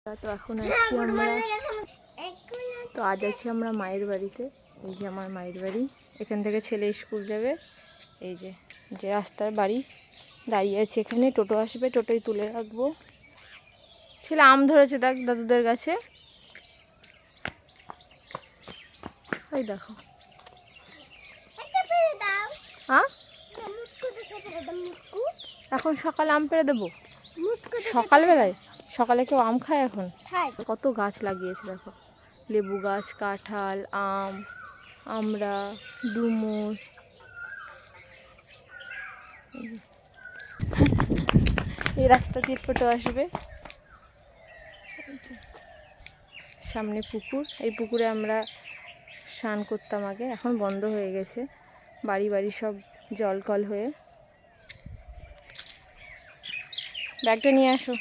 তো এখন আছি আমরা তো আজ আছি আমরা মায়ের বাড়িতে। এই যে আমার মায়ের বাড়ি, এখান থেকে ছেলে স্কুল যাবে। এই যে যে রাস্তার বাড়ি দাঁড়িয়ে আছে, এখানে টোটো আসবে, টোটোই তুলে রাখবো। ছেলে আম ধরেছে দেখ দাদুদের গাছে, ওই দেখো। হ্যাঁ এখন সকালে আম পেড়ে দেবো, সকালবেলায়? সকালে কেউ আম খায় এখন? কত গাছ লাগিয়েছে দেখো, লেবু গাছ, কাঁঠাল, আম, আমড়া, ডুমুর। এই রাস্তা দিয়ে টোটো আসবে, সামনে পুকুর। এই পুকুরে আমরা স্নান করতাম আগে, এখন বন্ধ হয়ে গেছে, বাড়ি বাড়ি সব জল কল হয়ে। ব্যাগটা নিয়ে আসো।